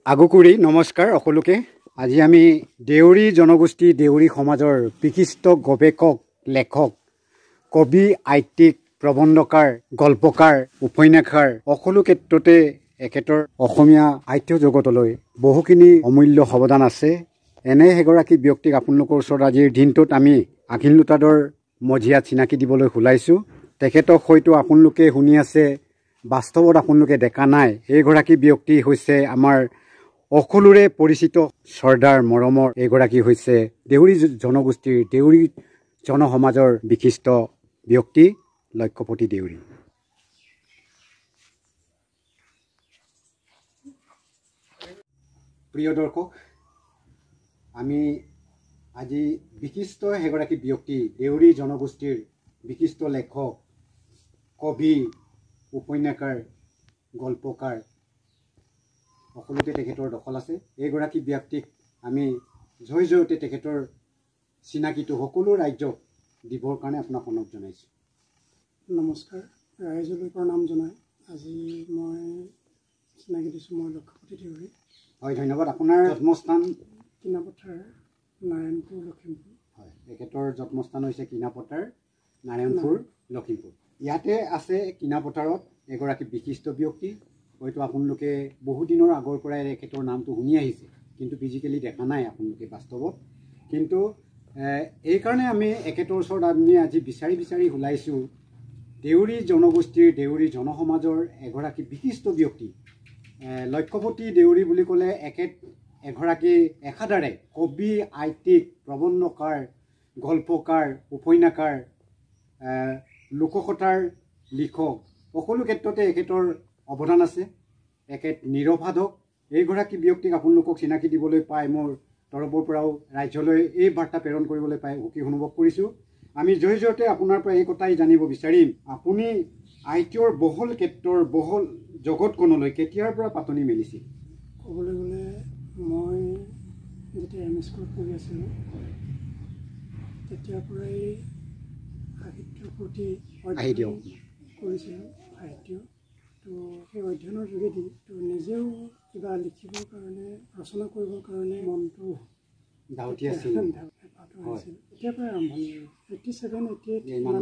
আগুকুৰি নমস্কাৰ সকলোকে। আজি আমি দেউৰী জনগোষ্ঠী দেউৰী সমাজৰ বিশিষ্ট গৱেষক লেখক কবি আইতিক প্ৰবন্ধকাৰ গল্পকাৰ উপন্যাসকাৰ সকলো ক্ষেত্ৰতে একেতৰ অসমীয়া সাহিত্য জগতলৈ বহুখিনি অমূল্য অৱদান আছে। এনে এগৰাকী ব্যক্তিক আপোনালোকৰ ওচৰত আজিৰ দিনটোত আমি আখিল লুটাদৰ মজিয়াত চিনাকি দিবলৈ ওলাইছোঁ। তেখেতক হয়তো আপোনালোকে শুনি আছে, বাস্তৱত আপোনালোকে দেখা নাই। এইগৰাকী ব্যক্তি হৈছে আমাৰ সকলোৰে পৰিচিত চৰ্দাৰ মৰমৰ এইগৰাকী হৈছে দেউৰী জনগোষ্ঠীৰ দেউৰী জনসমাজৰ বিশিষ্ট ব্যক্তি লক্ষ্যপতি দেউৰী। প্ৰিয় দৰ্শক, আমি আজি বিশিষ্ট এগৰাকী ব্যক্তি দেউৰী জনগোষ্ঠীৰ বিশিষ্ট লেখক কবি উপন্যাসকাৰ গল্পকাৰ সকলোতে তেখেতৰ দখল আছে। এইগৰাকী ব্যক্তিক আমি জয়তে তেখেতৰ চিনাকিটো সকলো ৰাইজক দিবৰ কাৰণে আপোনাক অনুৰোধ জনাইছোঁ। নমস্কাৰ, ৰাইজলৈ প্ৰণাম জনাই আজি মই চিনাকি দিছোঁ। মই লক্ষ্যপতি দেউৰী। হয়, ধন্যবাদ। আপোনাৰ জন্মস্থান কিনাপথাৰ, নাৰায়ণপুৰ, লখিমপুৰ। হয়, তেখেতৰ জন্মস্থান হৈছে কিনাপথাৰ, নাৰায়ণপুৰ, লখিমপুৰ। ইয়াতে আছে কিনাপথাৰত এগৰাকী বিশিষ্ট ব্যক্তি। হয়তো আপোনালোকে বহুদিনৰ আগৰ পৰাই এখেতৰ নামটো শুনি আহিছে, কিন্তু ফিজিকেলি দেখা নাই আপোনালোকে বাস্তৱত। কিন্তু এইকাৰণে আমি এখেতৰ ওচৰত আমি আজি বিচাৰি ওলাইছোঁ দেউৰী জনগোষ্ঠীৰ দেউৰী জনসমাজৰ এগৰাকী বিশিষ্ট ব্যক্তি লক্ষ্যপতি দেউৰী বুলি ক'লে এখেত এগৰাকী একাধাৰে কবি আইতিক প্ৰবন্ধকাৰ গল্পকাৰ উপন্যাসকাৰ লোককথাৰ লিখক সকলো ক্ষেত্ৰতে এখেতৰ অৱদান আছে। এখেত নিৰৱসাধক। এইগৰাকী ব্যক্তিক আপোনালোকক চিনাকি দিবলৈ পাই মোৰ তৰফৰ পৰাও ৰাজ্যলৈ এই বাৰ্তা প্ৰেৰণ কৰিবলৈ পাই সুখী অনুভৱ কৰিছোঁ। আমি জয়তে আপোনাৰ পৰা এই কথাই জানিব বিচাৰিম, আপুনি সাহিত্যৰ বহল ক্ষেত্ৰৰ বহল জগতখনলৈ কেতিয়াৰ পৰা পাতনি মেলিছিল? ক'বলৈ গ'লে মই যেতিয়া এম স্কুলত পঢ়ি আছিলোঁ তেতিয়াৰ পৰাই সাহিত্যৰ প্ৰতি অধ্যয়ন কৰিছিলোঁ। সাহিত্য তো সেই অধ্যয়নৰ যোগেদি তো নিজেও কিবা লিখিবৰ কাৰণে ৰচনা কৰিবৰ কাৰণে মনটো ধাউতি আছিল। তেতিয়াৰ পৰাই আৰম্ভণি আৰু 87-88 মানে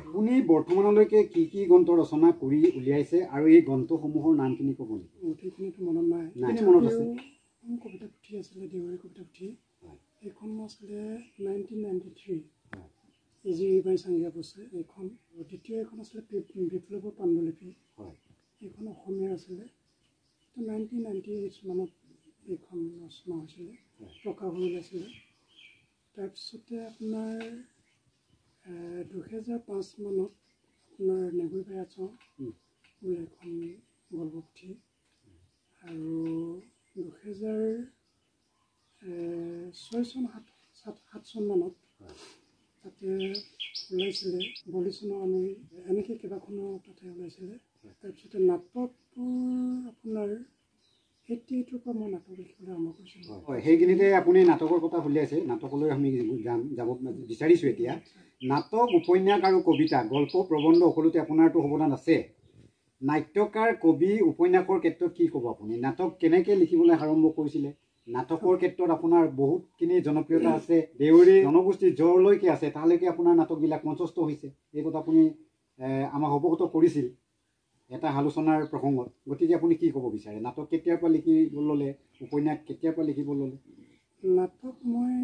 আপুনি বৰ্তমানলৈকে কি কি গ্ৰন্থ ৰচনা কৰি উলিয়াইছে আৰু এই গ্ৰন্থসমূহৰ নামখিনি ক'ব নেকি? গোটেইখিনিতো মনত নাই, মনত আছে। কবিতা পুথি আছিলে, দেউৰী কবিতা পুথি। এইখন আছিলে 1993 এজি ৰিবাই চাংগীয়া বছে এইখন। দ্বিতীয় এখন আছিলে বিপ্লৱৰ পাণ্ডুলিপি। এইখন অসমীয়াৰ আছিলে। 1998 মানত এইখন ৰচনা হৈছিলে, প্ৰকাশ হৈ ওলাইছিলে। তাৰপিছতে আপোনাৰ 2005 মানত আপোনাৰ নেগুৰী পায়াচাওঁ বুলি এখন গল্প পুথি, আৰু 2006-7 চন মানত তাতে ওলাইছিলে বলিচনৰ আমি এনেকৈ কেইবাখনো তাতে ওলাইছিলে। তাৰপিছতে নাটকবোৰ আপোনাৰ 88ৰ পৰা মই নাটক লিখিবলৈ আৰম্ভ কৰিছিলোঁ। হয়, সেইখিনিতে আপুনি নাটকৰ কথা উলিয়াইছে, নাটকলৈ আমি যাব বিচাৰিছোঁ এতিয়া। নাটক, উপন্যাস আৰু কবিতা, গল্প, প্ৰবন্ধ সকলোতে আপোনাৰতো অৱদান আছে। নাট্যকাৰ, কবি, উপন্যাসৰ ক্ষেত্ৰত কি ক'ব আপুনি? নাটক কেনেকৈ লিখিবলৈ আৰম্ভ কৰিছিলে? নাটকৰ ক্ষেত্ৰত আপোনাৰ বহুতখিনি জনপ্ৰিয়তা আছে। দেউৰী জনগোষ্ঠীৰ য'লৈকে আছে তালৈকে আপোনাৰ নাটকবিলাক মঞ্চস্থ হৈছে। এই কথা আপুনি আমাক অৱগত কৰিছিল এটা আলোচনাৰ প্ৰসংগত। গতিকে আপুনি কি ক'ব বিচাৰে? নাটক কেতিয়াৰ পৰা লিখিব ল'লে? উপন্যাস কেতিয়াৰ পৰা লিখিব ল'লে? নাটক মই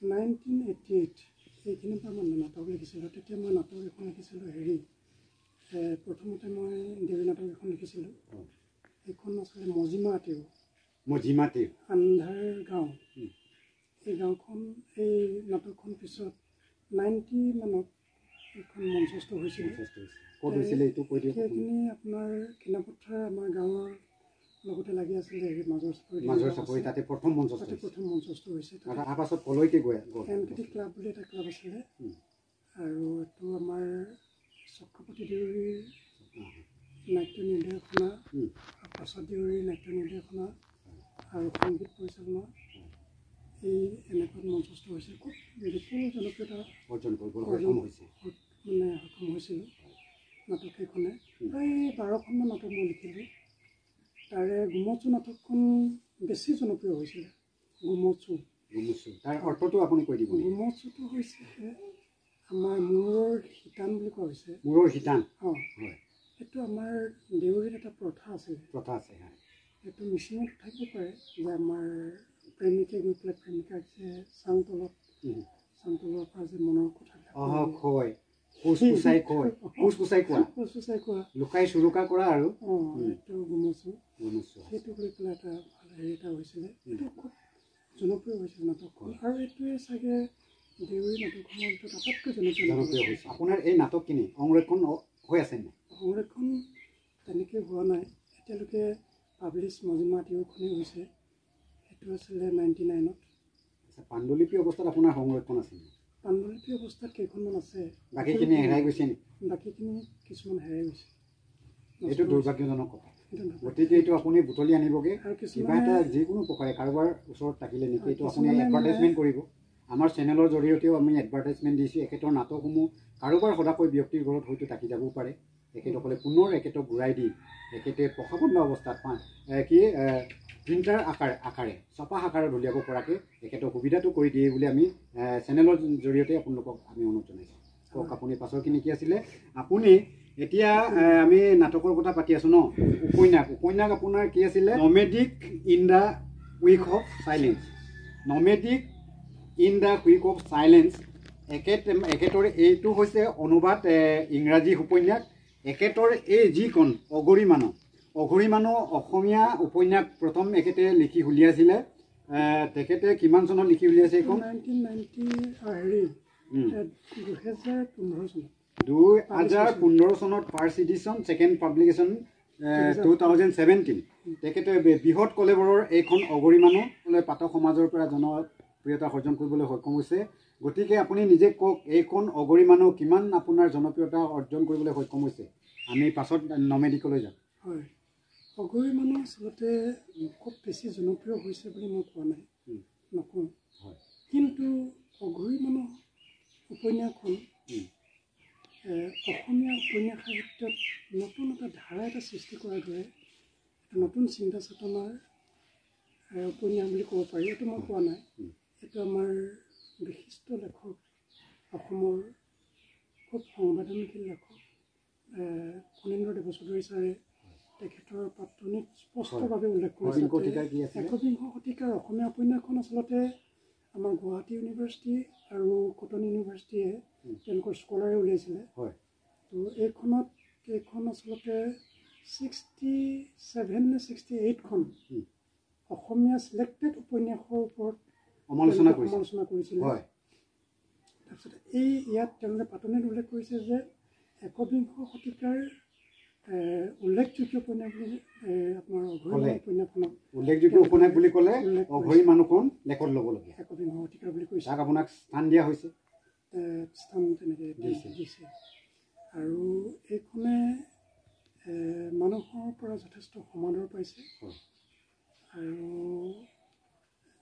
1988 এইখিনিৰ পৰা মই নাটক লিখিছিলোঁ। তেতিয়া মই নাটক এখন লিখিছিলোঁ প্ৰথমতে মই দেউৰী নাটক এখন লিখিছিলোঁ। এইখন আছিলে মজিমা টেউ আন্ধাৰ গাঁও। এই গাঁওখন, এই নাটকখন পিছত 90 মানত এইখন মঞ্চস্থ হৈছিল। সেইখিনি আপোনাৰ কিনাপথাৰ আমাৰ গাঁৱৰ লগতে লাগি আছিলে মাজৰ চাপৰি, তাতে প্ৰথম মঞ্চস্থ হৈছে। তাৰপাছত কলৈকে এনকেটি ক্লাব বুলি এটা ক্লাব আছিলে, আৰু এইটো আমাৰ চক্ৰপতি দেউৰীৰ নাট্য নিৰ্দেশনা, প্ৰসাদ দেউৰীৰ নাট্য নিৰ্দেশনা আৰু সংগীত পৰিচালনা, এই এনেকুৱাত মঞ্চস্থ হৈছে। খুব বিপুল জনপ্ৰিয়তা অৰ্জন সক্ষম হৈছিলোঁ নাটক কেইখনে। প্ৰায় 12খনমান নাটক মই লিখিলোঁ। তাৰে গুমচু নাটকখন বেছি জনপ্ৰিয় হৈছিলে। গুমচু তাৰ অৰ্থটো আপুনি কৈ দিব। গুমচুটো হৈছে আমাৰ মূৰৰ শিতান বুলি কোৱা হৈছে। মূৰৰ শিতান? অঁ, হয়। এইটো আমাৰ দেউৰীত এটা প্ৰথা আছে। এইটো মিচিঙত থাকিব পাৰে যে আমাৰ প্ৰেমিকে গৈ পেলাই প্ৰেমিকাক যে চাংতলৰ পৰা যে মনৰ কথাবিলাক কয়, লুকাই চুৰুকা কৰা আৰু এইটো গুমচু সেইটো কৰি পেলাই এটা ভাল হেৰি এটা হৈছিলে। এইটো খুব জনপ্ৰিয় হৈছিলে নাটকখন, আৰু এইটোৱে চাগে দেউৰী নাটকখনৰ ভিতৰত আটাইতকৈ জনপ্ৰিয় হৈছে। আপোনাৰ এই নাটকখিনি সংৰক্ষণ হৈ আছে নে? সংৰক্ষণ তেনেকৈ হোৱা নাই এতিয়ালৈকে। পাব্লিছ মজিমা টিউখনেই হৈছে, সেইটো আছিলে 99ত। পাণ্ডুলিপি অৱস্থাত আপোনাৰ সংৰক্ষণ আছে? পাণ্ডুলিপি অৱস্থাত কেইখনমান আছে, বাকীখিনি হেৰাই গৈছে নেকি? বাকীখিনি কিছুমান হেৰাই গৈছে। এইটো দুৰ্ভাগ্যজনক কথা। গতিকে এইটো আপুনি বুটলি আনিবগৈ, আৰু কিবা এটা যিকোনো প্ৰকাৰে কাৰোবাৰ ওচৰত থাকিলে নেকি এইটো আপুনি এডভাৰটাইজমেণ্ট কৰিব। আমাৰ চেনেলৰ জৰিয়তেও আমি এডভাৰটাইজমেণ্ট দিছোঁ। এখেতৰ নাটকসমূহ কাৰোবাৰ সদাকৈ ব্যক্তিৰ ঘৰত হয়তো থাকি যাবও পাৰে। তেখেতসকলে পুনৰ এখেতক ঘূৰাই দি তেখেতে প্ৰসাৱন্ন অৱস্থাত প্ৰিণ্টাৰ আকাৰে ছপা আকাৰত উলিয়াব পৰাকৈ তেখেতৰ সুবিধাটো কৰি দিয়ে বুলি আমি চেনেলৰ জৰিয়তে আপোনালোকক আমি অনুৰোধ জনাইছোঁ। কওক আপুনি পাছৰখিনি কি আছিলে? আপুনি এতিয়া আমি নাটকৰ কথা পাতি আছোঁ ন। উপন্যাস আপোনাৰ কি আছিলে? Nomadic in the week of challenge. Nomadic in the week of challenge এখেতৰ এইটো হৈছে অনুবাদ ইংৰাজী উপন্যাস। এখেতৰ এই যিখন অঘৰী মানুহ অসমীয়া উপন্যাস প্ৰথম এখেতে লিখি উলিয়াইছিলে। তেখেতে কিমান চনত লিখি উলিয়াইছে এইখন? 2015 চনত ফাৰ্ষ্ট এডিশ্যন, ছেকেণ্ড পাব্লিকেশ্যন 2017। তেখেতে বৃহৎ কলেবৰৰ এইখন অঘৰী মানুহ পাঠক সমাজৰ পৰা জনপ্ৰিয়তা অৰ্জন কৰিবলৈ সক্ষম হৈছে। গতিকে আপুনি নিজে কওক, এইখন অঘৰী মানুহ কিমান আপোনাৰ জনপ্ৰিয়তা অৰ্জন কৰিবলৈ সক্ষম হৈছে? আমি পাছত নমেডিকলৈ যাম। হয়, অঘৰী মানুহ আচলতে খুব বেছি জনপ্ৰিয় হৈছে বুলি মই কোৱা নাই, নকওঁ। কিন্তু অঘৰী মানুহ উপন্যাসখন অসমীয়া উপন্যাস সাহিত্যত নতুন এটা ধাৰা এটা সৃষ্টি কৰাৰ দৰে নতুন চিন্তা চেতনাৰ উপন্যাস বুলি ক'ব পাৰি। এইটো মই কোৱা নাই। এইটো আমাৰ বিশিষ্ট লেখক, অসমৰ খুব সংবেদনশীল লেখক ফণীন্দ্ৰ দেৱচৌধুৰী ছাৰে তেখেতৰ পাঠ্যনিক স্পষ্টভাৱে উল্লেখ কৰিছে। একবিংশ শতিকাৰ অসমীয়া উপন্যাসখন আচলতে আমাৰ গুৱাহাটী ইউনিভাৰ্চিটি আৰু কটন ইউনিভাৰ্চিটিয়ে তেওঁলোকৰ স্কলাৰে উলিয়াইছিলে। তো এইখন আচলতে 67 নে 68খন অসমীয়া চিলেক্টেড উপন্যাসৰ ওপৰত সমালোচনা কৰিছিলে। তাৰপিছত ইয়াত তেওঁলোকে পাতনিত উল্লেখ কৰিছে যে একবিংশ শতিকাৰ উল্লেখযোগ্য উপন্যাস বুলি আপোনাৰ অঘৰী উপন্যাসখনক উল্লেখযোগ্য উপন্যাস বুলি ক'লে অঘৰী মানুহখন লেখত ল'বলগীয়া একবিংশ শতিকাৰ বুলি কৈছে। তাক আপোনাক স্থান দিয়া হৈছে, স্থান তেনেকৈ দিছে। আৰু এইখনে মানুহৰ পৰা যথেষ্ট সমাদৰ পাইছে। আৰু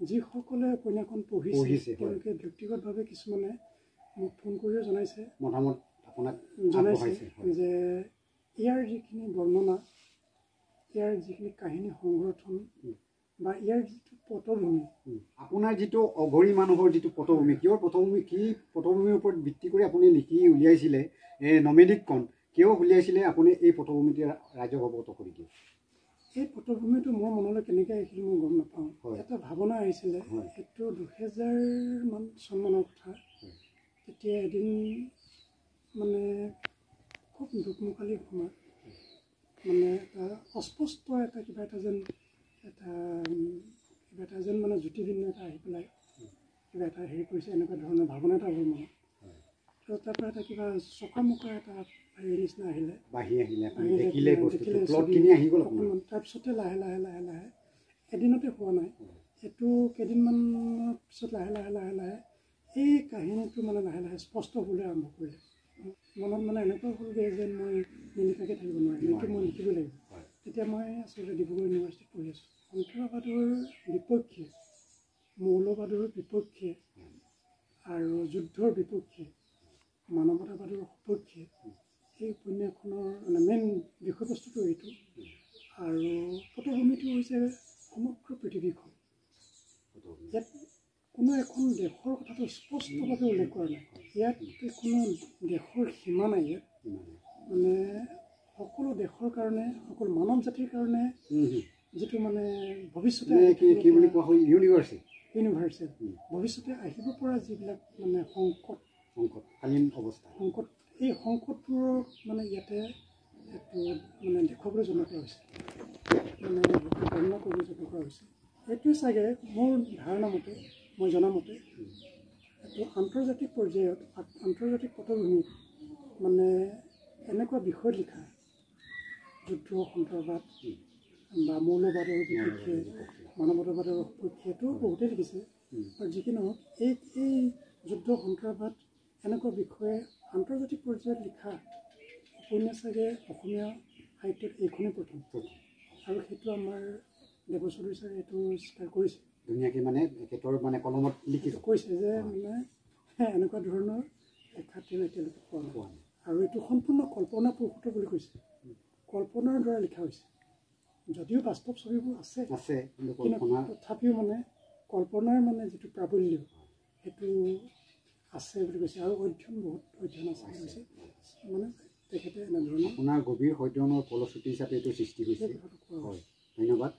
যিসকলে উপন্যাসখন পঢ়িছে তেওঁলোকে ব্যক্তিগতভাৱে কিছুমানে মোক ফোন কৰিও জনাইছে যে ইয়াৰ যিখিনি বৰ্ণনা, ইয়াৰ যিখিনি কাহিনী সংৰক্ষণ বা ইয়াৰ যিটো পটভূমি, আপোনাৰ যিটো অঘৰী মানুহৰ যিটো পটভূমি, কি পটভূমিৰ ওপৰত ভিত্তি কৰি আপুনি লিখি উলিয়াইছিলে নমেডিকখন, কিয় উলিয়াইছিলে আপুনি এই পটভূমিটো ৰাইজক অৱগত কৰি দিয়ে। এই পটভূমিটো মোৰ মনলৈ কেনেকৈ আহিছিল মই গম নাপাওঁ। এটা ভাৱনা আহিছিলে, সেইটো 2000 চনমানৰ কথা। তেতিয়া এদিন মানে খুব দুখমুখালি সময়ত এটা অস্পষ্ট কিবা এটা যেন মানে জ্যোতিৰ্বিন্দু এটা আহি পেলাই কিবা এটা হেৰি কৰিছে, এনেকুৱা ধৰণৰ ভাৱনা এটা হ'ল মনত। তো তাৰপৰা এটা কিবা চকামুকা এটা হেৰি নিচিনা আহিলে, তাৰপিছতে লাহে এদিনতে হোৱা নাই, এইটো কেইদিনমানৰ পিছত লাহে এই কাহিনীটো লাহে স্পষ্ট হ'বলৈ আৰম্ভ কৰিলে। মনত এনেকুৱা হ'লগৈ যেন মই নিলিখাকৈ থাকিব নোৱাৰিম, এইটো মই লিখিবই লাগিব। তেতিয়া মই আচলতে ডিব্ৰুগড় ইউনিভাৰ্চিটিত পঢ়ি আছোঁ। সন্ত্ৰাসবাদৰ বিপক্ষে, মৌলবাদৰ বিপক্ষে আৰু যুদ্ধৰ বিপক্ষে, মানৱতাবাদৰ সপক্ষে এই উপন্যাসখনৰ মেইন বিষয়বস্তুটো এইটো। আৰু পটভূমি স্পষ্টভাৱে উল্লেখ কৰা নাই। ইয়াত কোনো দেশৰ সীমা নাই। ইয়াত মানে সকলো দেশৰ কাৰণে, সকলো মানৱ জাতিৰ কাৰণে যিটো মানে ভৱিষ্যতে ইউনিভাৰ্চেল ভৱিষ্যতে আহিব পৰা যিবিলাক মানে সংকটকালীন অৱস্থা, এই সংকটবোৰক মানে ইয়াতে মানে দেখুৱাবলৈ যত্ন কৰা হৈছে, মানে বৰ্ণনা কৰিবলৈ যত্ন কৰা হৈছে। এইটোৱে চাগে মোৰ ধাৰণা মতে, মই জনামতে এইটো আন্তৰ্জাতিক পৰ্যায়ত, আন্তৰ্জাতিক পটভূমিত মানে এনেকুৱা বিষয়ত লিখা যুদ্ধ, সন্ত্ৰাসবাদ বা মৌলবাদৰ বিপক্ষে, মানৱতাবাদৰ সপক্ষেতো বহুতেই লিখিছে। আৰু যি কি নহওক, এই যুদ্ধ, সন্ত্ৰাসবাদ এনেকুৱা বিষয়ে আন্তৰ্জাতিক পৰ্যায়ত লিখা উপন্যাস চাগে অসমীয়া সাহিত্যত এইখনেই প্ৰথম। আৰু সেইটো আমাৰ দেৱচৌধুৰী ছাৰে এইটো স্বীকাৰ কৰিছে ধুনীয়াকৈ, মানে তেখেতৰ মানে কলমত লিখি কৈছে যে মানে এনেকুৱা ধৰণৰ লেখা তেওঁ এতিয়ালৈকে পোৱা নাই। আৰু এইটো সম্পূৰ্ণ কল্পনাপ্ৰসূত বুলি কৈছে, কল্পনাৰ দ্বাৰা লিখা হৈছে। যদিও বাস্তৱ ছবিবোৰ আছে, কিন্তু তথাপিও মানে কল্পনাৰ মানে যিটো প্ৰাবল্য সেইটো আছে বুলি কৈছে। আৰু বহুত অধ্যয়ন আছে বুলি কৈছে। মানে তেখেতে এনেধৰণৰ আপোনাৰ গভীৰ অধ্যয়নৰ ফলশ্ৰুতি হিচাপে এইটো সৃষ্টি হৈছে। ধন্যবাদ।